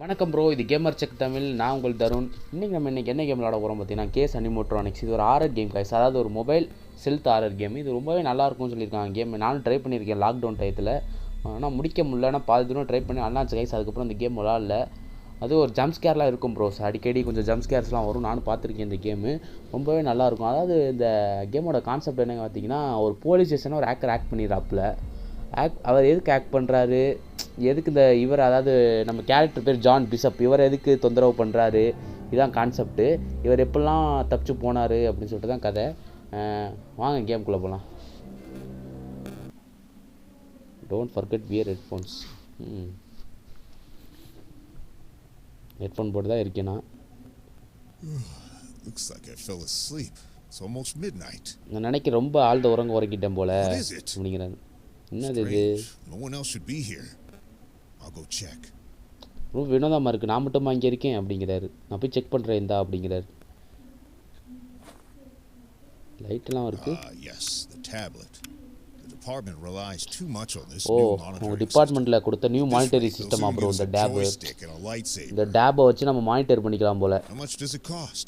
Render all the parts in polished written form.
வணக்கம் ப்ரோ, இது gamer check Tamil. நான் உங்கள் தருண். இன்றைக்கி என்ன கேம் விளாட போகிறோம் பார்த்தீங்கன்னா, கேஸ் அனிமோட்ரானிக்ஸ். இது ஒரு ஆரர் கேம் கைஸ், அதாவது ஒரு மொபைல் செல்த் ஆரர் கேம். இது ரொம்பவே நல்லாயிருக்கும்னு சொல்லியிருக்காங்க கேம். நானும் ட்ரை பண்ணியிருக்கேன் லாக்டவுன் டயத்தில். ஆனால் முடிக்க முடியல. ஆனால் பாதி தூரம் ட்ரை பண்ணி அண்ணாச்சு கைஸ். அதுக்கப்புறம் இந்த கேம் விளாடல. அது ஒரு ஜம்ப் ஸ்கேர்லாம் இருக்கும் ப்ரோஸ், அடிக்கடி கொஞ்சம் ஜம்ப் ஸ்கேர்ஸ்லாம் வரும். நானும் பார்த்துருக்கேன். இந்த கேமு ரொம்பவே நல்லாயிருக்கும். அதாவது இந்த கேமோட கான்செப்ட் என்னங்க பார்த்தீங்கன்னா, ஒரு போலீஸ் ஸ்டேஷனை ஒரு ஆக்ட் பண்ணிடுறாப்புல. அவர் எதுக்கு ஆக்ட் பண்ணுறாரு, எதுக்கு இவர், அதாவது நம்ம கேரக்டர் பேர் ஜான் பிஷப், இவர் எதுக்கு தொந்தரவு பண்ணுறாரு, இதுதான் கான்செப்ட்டு. இவர் எப்படிலாம் தப்பிச்சு போனார் அப்படின்னு சொல்லிட்டு தான் கதை. வாங்க கேம்குள்ளே போகலாம். Don't forget wear headphones. Headphone போட்டு தான் இருக்கேனா. Looks like I fell asleep. It's almost midnight. நான் நினைக்கிறேன் ரொம்ப ஆழ்ந்த உறங்கிட்டேன் போல அப்படிங்கிறாரு. என்னது இது? No one else should be here. I'll go check. ரொம்ப வினோதமாக இருக்குது. நான் மட்டும் இங்கே இருக்கேன் அப்படிங்கிறாரு. நான் போய் செக் பண்ணுறேன் இந்தா அப்படிங்கிறாரு. லைட்லாம் இருக்குது. Yes, the tablet. The department relies too much on this new monitoring system. டிபார்ட்மெண்ட்டில் கொடுத்த நியூ மானிட்டரி சிஸ்டம் அப்புறம் இந்த டேப். இந்த டேப்பை வச்சு நம்ம மானிட்டர் பண்ணிக்கலாம் போல. How much does it cost?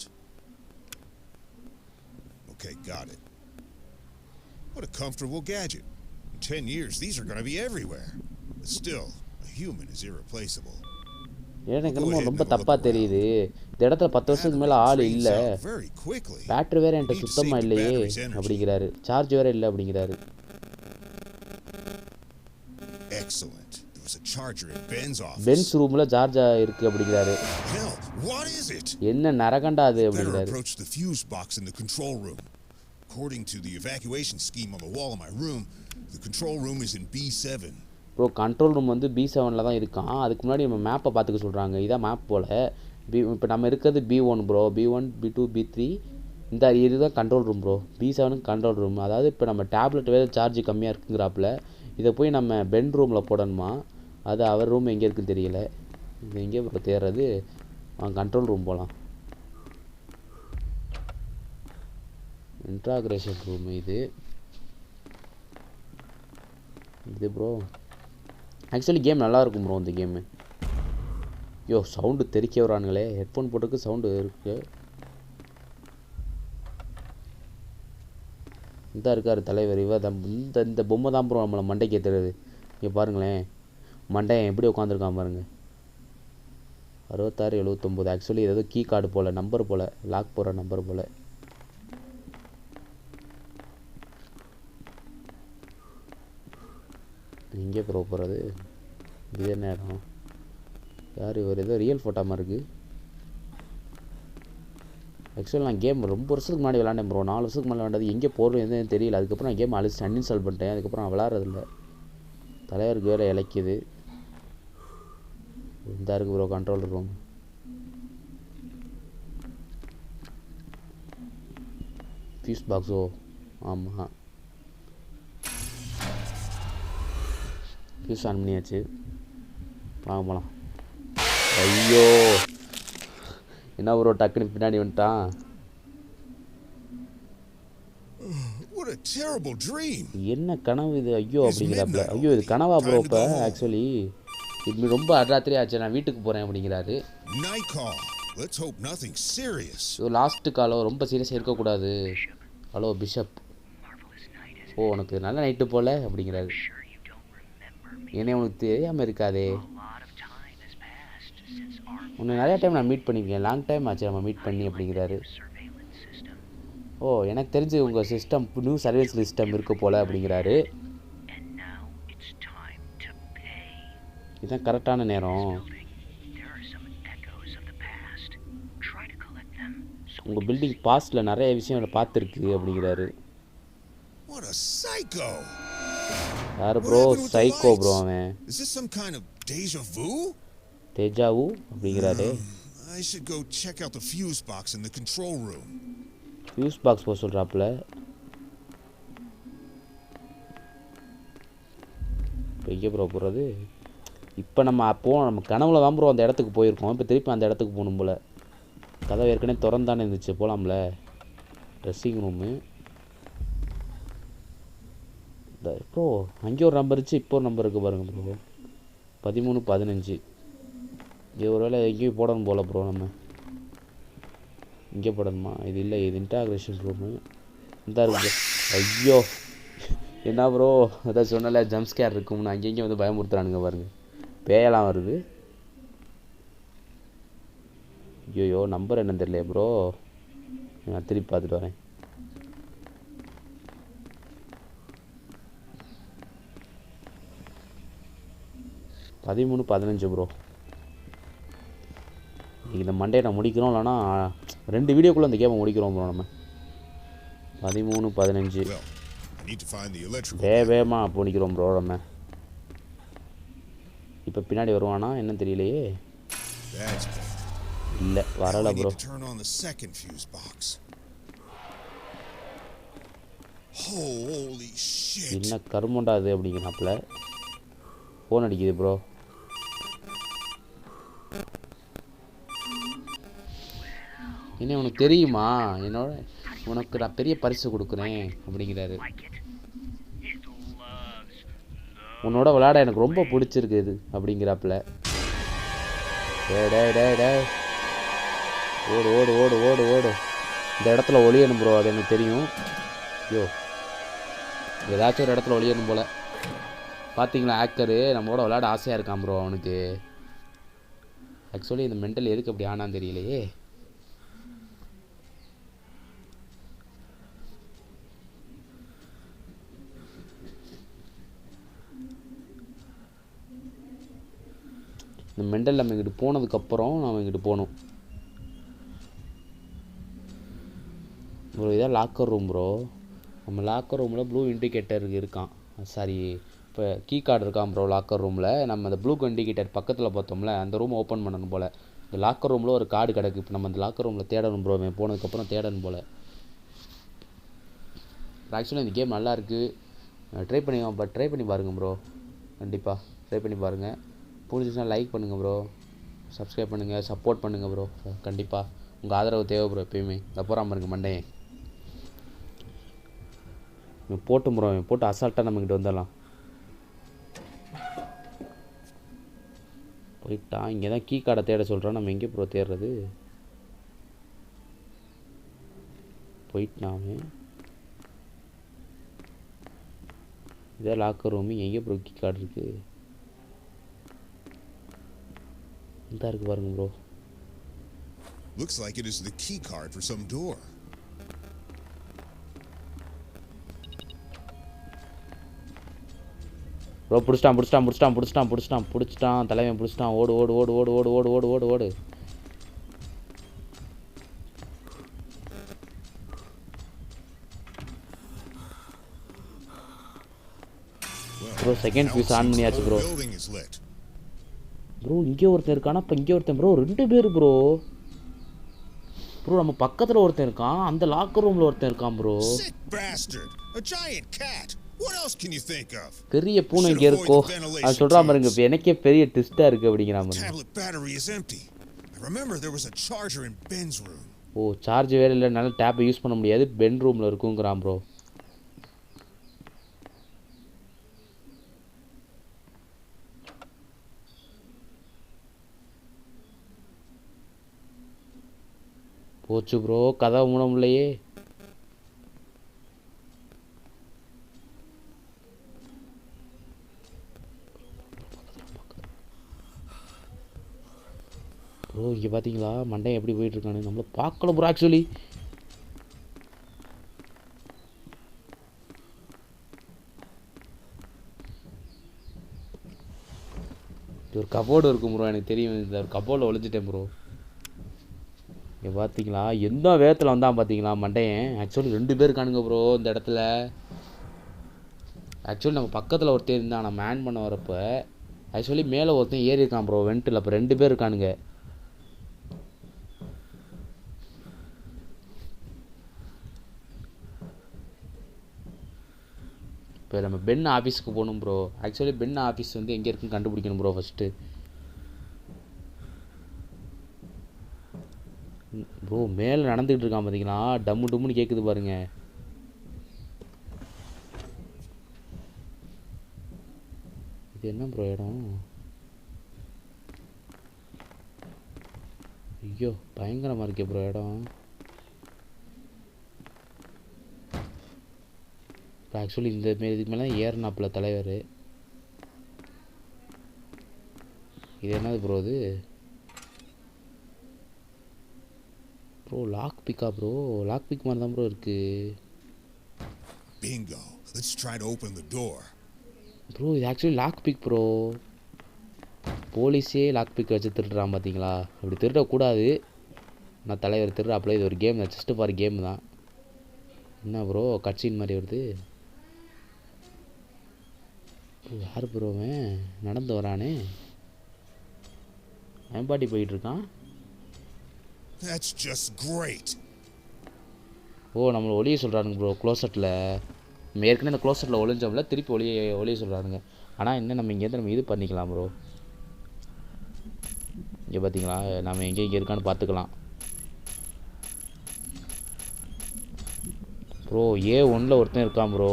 Okay, got it. What a comfortable gadget. In 10 years, these are going to be everywhere. But still, a human is irreplaceable. எனக்கு என்னமோ ரொம்ப தப்பாக தெரியுது. இந்த இடத்துல 10 வருஷத்துக்கு மேலே ஆள் இல்லை. பேட்டரி வேறு என்கிட்ட சுத்தமாக இல்லையே அப்படிங்கிறாரு. சார்ஜ் வேறு இல்லை அப்படிங்கிறாரு. Excellent. There was a charger in Ben's office. Ben's ரூம்ல சார்ஜா இருக்கு அப்படிங்கிறாரு. Hell, what is it? என்ன நரகண்டா அது அப்படிங்கிறாரு. Approach the fuse box in the control room. According to the evacuation scheme on the wall of my room, the control room is in B7. Bro, control room வந்து B7ல தான் இருக்கான். அதுக்கு முன்னாடி நம்ம மேப்பை பார்த்துக்க சொல்கிறாங்க. இதான் மேப் போல். இப்போ நம்ம இருக்கிறது B1 bro. B1 B2 B3 இந்த இதுதான் control room bro. B7 control room. அதாவது இப்போ நம்ம டேப்லெட் வேறு சார்ஜ் கம்மியாக இருக்குங்கிறாப்புல. இதை போய் நம்ம பென் ரூமில் போடணுமா? அது அவர் ரூம் எங்கே இருக்குன்னு தெரியல. இது எங்கே ப்ரோ தேடுறது? கண்ட்ரோல் ரூம் போகலாம். இன்ட்ராகிரேஷன் ரூம் இது ப்ரோ. ஆக்சுவலி கேம் நல்லாயிருக்கும் ப்ரோ இந்த கேமு. ஐயோ, சவுண்டு தெறிக்க வரானுங்களே. ஹெட்ஃபோன் போட்டுக்கு சவுண்டு இருக்குது. இந்த இருக்கார் தலைவர். இவர் தான் இந்த பொம்மை தான் ப்ரோ நம்மளை மண்டைக்கு ஏற்றுறது. இங்கே பாருங்களேன், மண்டையன் எப்படி உட்காந்துருக்கான் பாருங்கள். 66 79. ஆக்சுவலி ஏதோ கீ கார்டு போல், நம்பர் போல், லாக் போகிற நம்பர் போல். எங்கே ப்ரோ போகிறது? இது என்ன இடம்? யார் இவர்? ஏதோ ரியல் ஃபோட்டோமாக இருக்குது. ஆக்சுவலி நான் கேம் ரொம்ப வருஷத்துக்கு முன்னாடி விளாண்டேன் ப்ரோ. 4 வருஷத்துக்கு முன்னாடி விளாண்டது. எங்கே போகிறது எதுன்னு தெரியல. அதுக்கப்புறம் நான் கேம் அன்இன்ஸ்டால் பண்ணிட்டேன். அதுக்கப்புறம் நான் விளாட்றதில்ல. தலைவருக்கு வேறு இழைக்குது. இந்த இருக்குது ப்ரோ கண்ட்ரோல் ரூம். ஃபியூஸ் பாக்ஸோ? ஆமாம், ஃபியூஸ் ஆன் பண்ணியாச்சு. வாங்க போகலாம். ஐயோ, என்ன ப்ரோ டக்குன்னு பின்னாடி வந்துட்டான். என்ன கனவு இது? ஐயோ அப்படிங்கிறாப்புல. ஐயோ இது கனவா ப்ரோ? இப்போ ஆக்சுவலி இது ரொம்ப அர்ராத்திரி ஆச்சு, நான் வீட்டுக்கு போகிறேன் அப்படிங்கிறாரு. லாஸ்ட்டு காலம், ரொம்ப சீரியஸாக இருக்கக்கூடாது. Hello bishop. ஓ, உனக்கு நல்ல நைட்டு போல் அப்படிங்கிறாரு. ஏன்னா உனக்கு தெரியாமல் இருக்காதே. உன்னை நிறையா டைம் நான் மீட் பண்ணியிருக்கேன். லாங் டைம் ஆச்சு நம்ம மீட் பண்ணி அப்படிங்கிறாரு. ஓ, எனக்கு தெரிஞ்சு உங்கள் சிஸ்டம் நியூ சர்வீஸ் சிஸ்டம் இருக்கு போல் அப்படிங்கிறாரு. இதுதான் கரெக்டான நேரம். உங்கள் பில்டிங் பாஸ்ட்டில் நிறைய விஷயம் பார்த்துருக்கு அப்படிங்கிறாரு. யார் ப்ரோ? சைக்கோ ப்ரோ அவன். தேஜாவு அப்படிங்கிறாரு. ஃபியூஸ் பாக்ஸ் போக சொல்கிறாப்புல. இப்போ எங்கே ப்ரோ போகிறது? இப்போ நம்ம நம்ம கனவுல தான் ப்ரோ அந்த இடத்துக்கு போயிருக்கோம். இப்போ திருப்பி அந்த இடத்துக்கு போகணும் போல். கதவு ஏற்கனவே திறந்தானே இருந்துச்சு. போகலாம்ல. Dressing room. ப்ரோ அங்கே ஒரு நம்பர் இருந்துச்சு, இப்போ ஒரு நம்பர் இருக்குது பாருங்கள் ப்ரோ. 13 15. இது ஒரு வேளை எங்கேயும் போடணும் போல் ப்ரோ. நம்ம இங்கே போடணுமா? இது இல்லை, இது இன்டாகிரேஷன் ரூமு இந்த இருக்கு. ஐயோ என்ன ப்ரோ, அதான் சொன்னல ஜம்ப் ஸ்கேர் இருக்கும்னு. அங்கேயும் வந்து பயமுறுத்துறானுங்க பாருங்கள். பேயெல்லாம் வருது. ஐயோ நம்பர் என்னன்னு தெரியல ப்ரோ. நான் திருப்பி பார்த்துட்டு வரேன். பதிமூணு 15 ப்ரோ. இந்த மண்டே நான் முடிக்கிறோம், இல்லைனா 2 வீடியோக்குள்ளே இந்த கேமை முடிக்கிறோம் ப்ரோ. நம்ம 13 15 வேகமாக அப்போ முடிக்கிறோம் ப்ரோ. நம்ம இப்போ பின்னாடி வருவானா என்னன்னு தெரியலையே. இல்லை வரலை ப்ரோ. என்ன கருமண்டா அது அப்படிங்கிறாப்புல. ஃபோன் அடிக்குது ப்ரோ. என்ன உனக்கு தெரியுமா என்னோட உனக்கு நான் பெரிய பரிசு கொடுக்குறேன் அப்படிங்கிறாரு. உன்னோட விளையாட எனக்கு ரொம்ப பிடிச்சிருக்கு இது அப்படிங்கிறாப்புல. டே டே டே ஓடு ஓடு ஓடு ஓடு ஓடு. இந்த இடத்துல ஒளியணும் ப்ரோ, அது எனக்கு தெரியும். ஐயோ ஏதாச்சும் ஒரு இடத்துல ஒளியணும் போல். பார்த்தீங்களா ஆக்கரு நம்மளோட விளையாட ஆசையாக இருக்கான் ப்ரோ அவனுக்கு. ஆக்சுவலி இந்த மென்டல் எதுக்கு அப்படி ஆனான்னு தெரியலையே. இந்த மெண்டல் நம்ம இங்கிட்டு போனதுக்கப்புறம் நம்ம இங்கிட்டு போகணும் ப்ரோ. இதான் லாக்கர் ரூம் ப்ரோ. நம்ம லாக்கர் ரூமில் ப்ளூ இண்டிகேட்டர் இருக்கான். சாரி, இப்போ கீ கார்டு இருக்கான் ப்ரோ லாக்கர் ரூமில். நம்ம அந்த ப்ளூ இண்டிகேட்டர் பக்கத்தில் பார்த்தோம்ல, அந்த ரூம் ஓப்பன் பண்ணணும் போல். இந்த லாக்கர் ரூமில் ஒரு கார்டு கிடக்கு. இப்போ நம்ம அந்த லாக்கர் ரூமில் தேடணும் ப்ரோ. போனதுக்கப்புறம் தேடணும் போல். ஆக்சுவலாக இந்த கேம் நல்லாயிருக்கு, ட்ரை பண்ணி பாருங்கள் ப்ரோ. கண்டிப்பாக ட்ரை பண்ணி பாருங்கள். பிடிச்சிச்சுன்னா லைக் பண்ணுங்கள் ப்ரோ, சப்ஸ்கிரைப் பண்ணுங்கள், சப்போர்ட் பண்ணுங்கள் ப்ரோ. கண்டிப்பாக உங்கள் ஆதரவு தேவை ப்ரோ. எப்பயுமே அப்புறம் பாருங்க மண்டே போட்டும் ப்ரோ. போட்டு அசால்ட்டாக நம்மக்கிட்ட வந்துடலாம். போயிட்டான். இங்கே தான் கீ கார்டை தேட சொல்கிறோம். நம்ம எங்கே ப்ரோ தேடுறது? போயிட்டாமே. இதான் லாக்கர் ரூமு. எங்கே ப்ரோ கீ கார்டு இருக்குது? இந்த இருக்கு பாருங்க bro. Looks like it is the key card for some door. Bro பிடிச்சிட்டான் தலைவன் பிடிச்சிட்டான். ஓடு ஓடு ஓடு ஓடு ஓடு ஓடு ஓடு ஓடு ஓடு. ப்ரோ செகண்ட் ஃபியூஸ் ஆன் பண்ணியாச்சு ப்ரோ. ப்ரோ இங்கே ஒருத்தன் இருக்கானா? இப்போ இங்கே ஒருத்தன் ப்ரோ. 2 பேர் ப்ரோ. ப்ரோ நம்ம பக்கத்தில் ஒருத்தன் இருக்கான், அந்த லாக்கர் ரூமில் ஒருத்தன் இருக்கான் ப்ரோ. பெரிய பூனை இங்கே இருக்கோ அது சொல்கிறா பாருங்க. இப்போ எனக்கே பெரிய ட்விஸ்டாக இருக்குது அப்படிங்கிற மாதிரி. ஓ சார்ஜ் வேறு இல்லைனால டேப்பை யூஸ் பண்ண முடியாது. பென் ரூமில் இருக்குங்கிறான் ப்ரோ. போச்சு ப்ரோ, கதவை மூட முடியலையே. ப்ரோ இங்கே பார்த்தீங்களா மண்டையை எப்படி போயிட்டுருக்கானு? நம்மளை பார்க்கல ப்ரோ. ஆக்சுவலி இது ஒரு கபோர்டு இருக்கும் ப்ரோ, எனக்கு தெரியும். இந்த ஒரு கபோர்டில் ஒழிஞ்சிட்டேன் ப்ரோ. இங்கே பார்த்தீங்களா எந்த வேகத்தில் வந்தான் பார்த்தீங்களா மண்டையன். ஆக்சுவலி 2 பேர் இருக்கானுங்க ப்ரோ இந்த இடத்துல. ஆக்சுவலி நம்ம பக்கத்தில் ஒருத்தர் இருந்தான் நம்ம ஆன் பண்ண வரப்போ. ஆக்சுவலி மேலே ஒருத்தன் ஏறி இருக்கான் ப்ரோ வென்ட்டில். அப்போ 2 பேர் இருக்கானுங்க. இப்போ நம்ம பென் ஆஃபீஸுக்கு போகணும் ப்ரோ. ஆக்சுவலி பென் ஆஃபீஸ் வந்து எங்கே இருக்குன்னு கண்டுபிடிக்கணும் ப்ரோ ஃபஸ்ட்டு. ப்ரோ மேலே நடந்துக்கிட்டு இருக்கான் பார்த்தீங்களா, டம்மு டம்முன்னு கேட்குது பாருங்க. இது என்ன ப்ரோ இடம்? ஐயோ பயங்கரமாக இருக்கே ப்ரோ இடம். இப்போ ஆக்சுவலி இந்த இதுக்கு மேலே ஏறினாப்புல தலைவர். இது என்னது ப்ரோ இது? ப்ரோ லாக் பிக்கா ப்ரோ? லாக் பிக் மாதிரி தான் ப்ரோ இருக்குது. Bingo. Let's try to open the door. Bro இது ஆக்சுவலி லாக் பிக் ப்ரோ. போலீஸே லாக் பிக் வச்சு திருடுறான் பார்த்தீங்களா? அப்படி திருடக்கூடாது. நான் தலைவர் திருடாப்புல. இது ஒரு கேம் தான், ஜஸ்ட் ஃபார் கேம் தான். என்ன ப்ரோ கட்சின் மாதிரி வருது? யார் ப்ரோவன் நடந்து வரானே? மேம்பாட்டி போயிட்டுருக்கான். That's just great. ஓ நம்மளை ஒளிய சொல்கிறானுங்க ப்ரோ க்ளோசட்டில். நம்ம ஏற்கனவே இந்த க்ளோசட்டில் ஒளிஞ்சோம்ல, திருப்பி ஒளிய சொல்கிறானுங்க. ஆனால் இன்னும் நம்ம இங்கேருந்து நம்ம இது பண்ணிக்கலாம் ப்ரோ. இங்கே பார்த்தீங்களா, நம்ம இங்கே இருக்கான்னு பார்த்துக்கலாம் ப்ரோ. A1ல் ஒருத்தன் இருக்கான் ப்ரோ.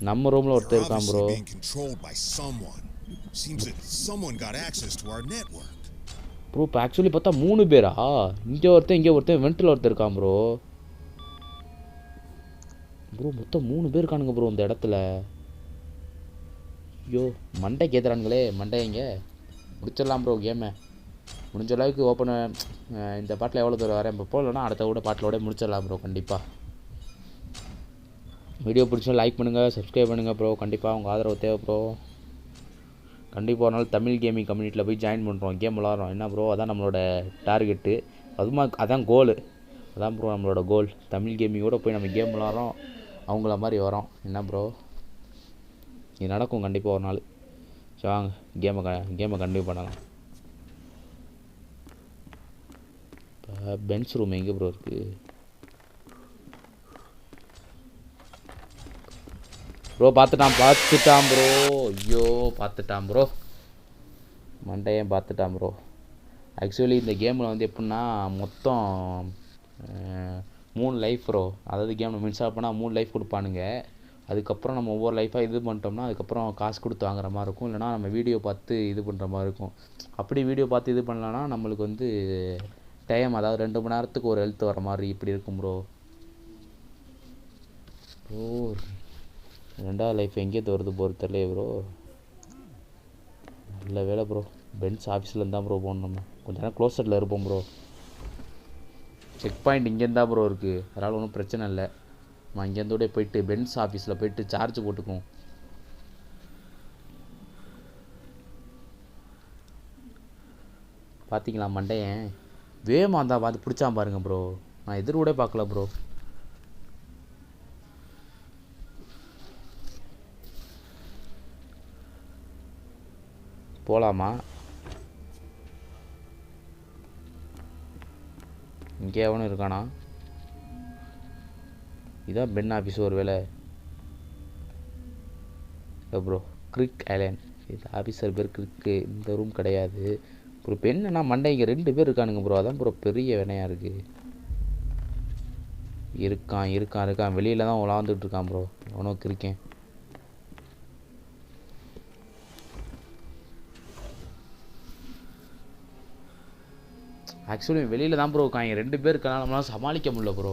நம்ம ரூமில் ஒருத்தன் இருக்கான் bro. Being controlled by someone. Seems that someone got access to our network. Bro இப்போ ஆக்சுவலி பார்த்தா 3 பேரா? இங்கே ஒருத்தன், இங்கே ஒருத்தன், வென்ட்டில் ஒருத்தர் இருக்கான் ப்ரோ. ப்ரோ மொத்தம் 3 பேர் இருக்கானுங்க ப்ரோ இந்த இடத்துல. ஐயோ மண்டை கேட்குறானுங்களே. மண்டை இங்கே முடிச்சிடலாம் ப்ரோ கேமை. முடிஞ்ச அளவுக்கு ஓப்பன். இந்த பாட்டில் எவ்வளோ தூரம் வரேன் இப்போ போகலன்னா அடுத்த கூட பாட்டிலோட முடிச்சிடலாம் ப்ரோ கண்டிப்பாக. வீடியோ பிடிச்சா லைக் பண்ணுங்கள், சப்ஸ்கிரைப் பண்ணுங்கள் ப்ரோ. கண்டிப்பாக உங்கள் ஆதரவு தேவை ப்ரோ. கண்டிப்பாக ஒரு நாள் தமிழ் கேமிங் கம்யூனிட்டியில் போய் ஜாயின் பண்ணுறோம், கேம் விளாட்றோம். என்ன ப்ரோ அதான் நம்மளோட டார்கெட்டு. அதான் கோலு. அதான் ப்ரோ நம்மளோட கோல். தமிழ் கேமிங்கோட போய் நம்ம கேம் விளாட்றோம், அவங்கள மாதிரி வரோம். என்ன ப்ரோ இது நடக்கும் கண்டிப்பாக ஒரு நாள். சரி வாங்க கேமை கண்டினியூ பண்ணலாம். இப்போ பென்ச் ரூம் எங்கே ப்ரோ இருக்குது? ப்ரோ பார்த்துட்டான் ப்ரோ. ஐயோ பார்த்துட்டான் ப்ரோ. மண்டையன் பார்த்துட்டான் ப்ரோ. ஆக்சுவலி இந்த கேமில் வந்து எப்படின்னா மொத்தம் 3 லைஃப் ப்ரோ. அதாவது கேமில் மின்சார் பண்ணால் 3 லைஃப் கொடுப்பானுங்க. அதுக்கப்புறம் நம்ம ஒவ்வொரு லைஃபாக இது பண்ணிட்டோம்னா அதுக்கப்புறம் காசு கொடுத்து வாங்குற மாதிரி இருக்கும். இல்லைனா நம்ம வீடியோ பார்த்து இது பண்ணுற மாதிரி இருக்கும். அப்படி வீடியோ பார்த்து இது பண்ணலான்னா நம்மளுக்கு வந்து டைம், அதாவது 2 மணி நேரத்துக்கு ஒரு ஹெல்த் வர மாதிரி இப்படி இருக்கும் ப்ரோ. ப்ரோ 2வது லைஃப் எங்கேயே வருது போகிறது தெரியலையே ப்ரோ. நல்ல வேலை ப்ரோ. பென்ஸ் ஆஃபீஸில் தான் ப்ரோ போகணும். நம்ம கொஞ்சம் நேரம் க்ளோசட்டில் இருப்போம் ப்ரோ. செக் பாயிண்ட் இங்கேருந்து தான் ப்ரோ இருக்குது. அதனால் ஒன்றும் பிரச்சனை இல்லை. நம்ம இங்கேருந்தோட போயிட்டு பென்ஸ் ஆஃபீஸில் போயிட்டு சார்ஜ் போட்டுக்குவோம். பார்த்தீங்களா மண்டையன் வேகமாக தான் பார்த்து பிடிச்சான் பாருங்கள் ப்ரோ. நான் எதிர்கூட பார்க்கல ப்ரோ. போகலாமா? இங்கே எவனும் இருக்கானா? இதான் பென் ஆஃபீஸ் ஒரு வேலை. Bro Greek island. இது ஆஃபீஸர் பேர் கிரிக்கு. இந்த ரூம் கிடையாது. ஒரு பெண்ணுனா மண்டை இங்கே 2 பேர் இருக்கானுங்க ப்ரோ. அதான் ப்ரோ பெரிய வினையாக இருக்குது. இருக்கான் வெளியில் தான் விளாண்டுட்டு இருக்கான் ப்ரோ. உனக்கு இருக்கேன். ஆக்சுவலி வெளியில் தான் ப்ரோ இருக்காங்க. 2 பேர் இருக்கனால நம்மளால் சமாளிக்க முடியல ப்ரோ.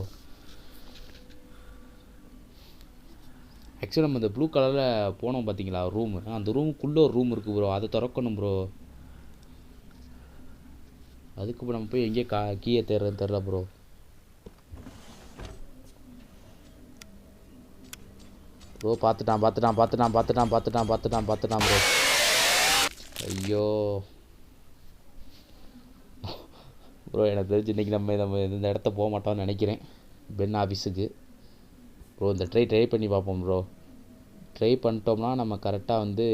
ஆக்சுவலி நம்ம இந்த ப்ளூ கலரில் போனோம் பார்த்தீங்களா ரூமு, அந்த ரூமுக்குள்ளே ஒரு ரூம் இருக்குது ப்ரோ. அதை திறக்கணும் ப்ரோ. அதுக்கு இப்போ நம்ம போய் எங்கேயே கீயை தேடுறதுன்னு தெரில ப்ரோ. ப்ரோ பார்த்துட்டான் ப்ரோ. ஐயோ ப்ரோ எனக்கு தெரிஞ்சு இன்றைக்கி நம்ம இந்த இடத்த போக மாட்டோம்னு நினைக்கிறேன். பென் ஆஃபீஸுக்கு ப்ரோ இந்த ட்ரை பண்ணி பார்ப்போம் ப்ரோ. ட்ரை பண்ணிட்டோம்னா நம்ம கரெக்டாக வந்து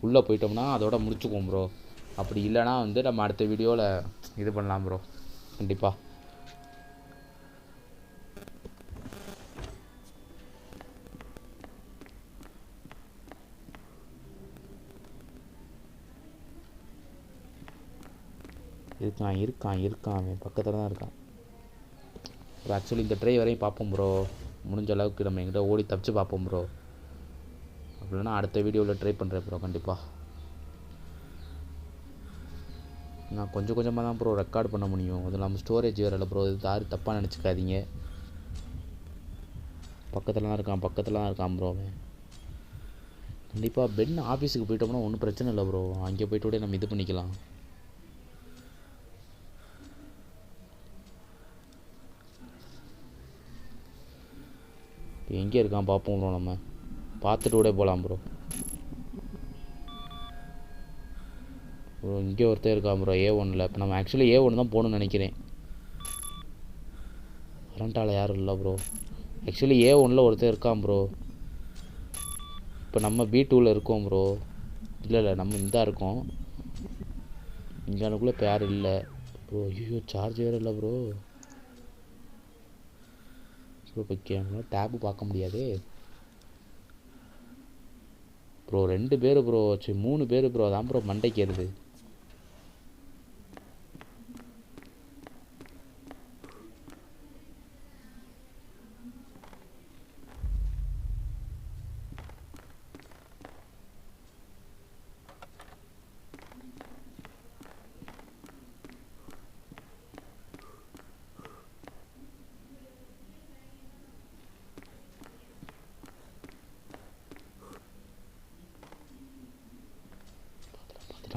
உள்ளே போயிட்டோம்னா அதோட முடிச்சுக்குவோம் ப்ரோ. அப்படி இல்லைனா வந்து நம்ம அடுத்த வீடியோவில் இது பண்ணலாம் ப்ரோ கண்டிப்பாக. இருக்கான் அவன் பக்கத்தில் தான் இருக்கான். அப்புறம் ஆக்சுவலி இந்த ட்ரை வரையும் பார்ப்போம் ப்ரோ. முடிஞ்ச அளவுக்கு நம்ம எங்கிட்ட ஓடி தப்பிச்சு பார்ப்போம் ப்ரோ. அப்படின்னா அடுத்த வீடியோவில் ட்ரை பண்ணுறேன் ப்ரோ கண்டிப்பாக. நான் கொஞ்சம் கொஞ்சமாக தான் ப்ரோ ரெக்கார்ட் பண்ண முடியும். அது இல்லாமல் ஸ்டோரேஜ் வேறு இல்லை ப்ரோ. இது யாரும் தப்பாக நினச்சிக்காதீங்க. பக்கத்தில் தான் இருக்கான் ப்ரோ. அவன் கண்டிப்பாக பென் ஆஃபீஸுக்கு போயிட்டோம்னா ஒன்றும் பிரச்சனை இல்லை ப்ரோ. அங்கே போய்ட்டு நம்ம இது பண்ணிக்கலாம். இப்போ எங்கே இருக்கான் பார்ப்போம் ப்ரோ. நம்ம பார்த்துட்டு கூட போகலாம் ப்ரோ. ப்ரோ இங்கே ஒருத்தர் இருக்கான் ப்ரோ A1ல். இப்போ நம்ம ஆக்சுவலி A1 தான் போகணுன்னு நினைக்கிறேன். கரண்ட்டால் யாரும் இல்லை ப்ரோ. ஆக்சுவலி A1ல் ஒருத்தர் இருக்கான் ப்ரோ. இப்போ நம்ம B2ல் இருக்கோம் ப்ரோ. இல்லை நம்ம இந்த இருக்கோம். இங்கே எனக்குள்ளே இப்போ யாரும் இல்லை ப்ரோ. ஐயோ சார்ஜ் வேறு இல்லை ப்ரோ. இப்போ டேப்பு பார்க்க முடியாதே ப்ரோ. 2 பேர் ப்ரோ. சரி 3 பேர் ப்ரோ. அதான் ப்ரோ மண்டைக்கிறது.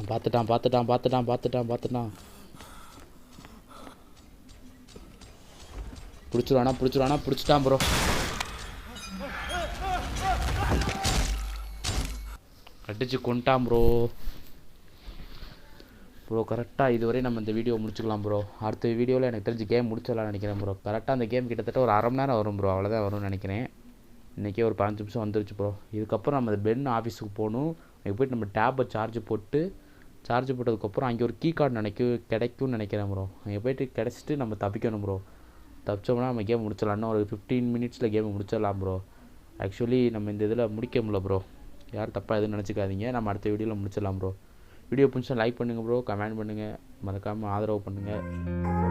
பார்த்துட்டான். பிடிச்சிட்டான் ப்ரோ. அடிச்சு கொண்டான் ப்ரோ. கரெக்டாக இதுவரை நம்ம இந்த வீடியோ முடிச்சுக்கலாம் ப்ரோ. அடுத்த வீடியோவில் எனக்கு தெரிஞ்சு கேம் முடிச்சிடலாம்னு நினைக்கிறேன் ப்ரோ. கரெக்டாக அந்த கேம் கிட்டத்தட்ட ஒரு 1/2 மணி நேரம் வரும் ப்ரோ. அவ்வளோதான் வரும்னு நினைக்கிறேன். இன்றைக்கே ஒரு 15 நிமிஷம் வந்துருச்சு ப்ரோ. இதுக்கப்புறம் நம்ம பென் ஆஃபீஸுக்கு போகணும். அங்கே போய்ட்டு நம்ம டேப்பை சார்ஜ் போட்டதுக்கப்புறம் அங்கே ஒரு கீ கார்டு கிடைக்கும்னு நினைக்கிறேன் ப்ரோ. அங்கே போய்ட்டு கிடச்சிட்டு நம்ம தப்பிக்கணும் ப்ரோ. தப்பிச்சோம்னா நம்ம கேம் முடிச்சிடலாம். ஒரு 15 மினிட்ஸில் கேம் முடிச்சிடலாம் ப்ரோ. ஆக்சுவலி நம்ம இந்த இதில் முடிக்க முடியல ப்ரோ. யாரும் தப்பாக எதுவும் நினச்சிக்காதீங்க. நம்ம அடுத்த வீடியோவில் முடிச்சிடலாம் ப்ரோ. வீடியோ பிடிச்சா லைக் பண்ணுங்கள் ப்ரோ. கமெண்ட் பண்ணுங்கள். மறக்காமல் ஆதரவு பண்ணுங்கள்.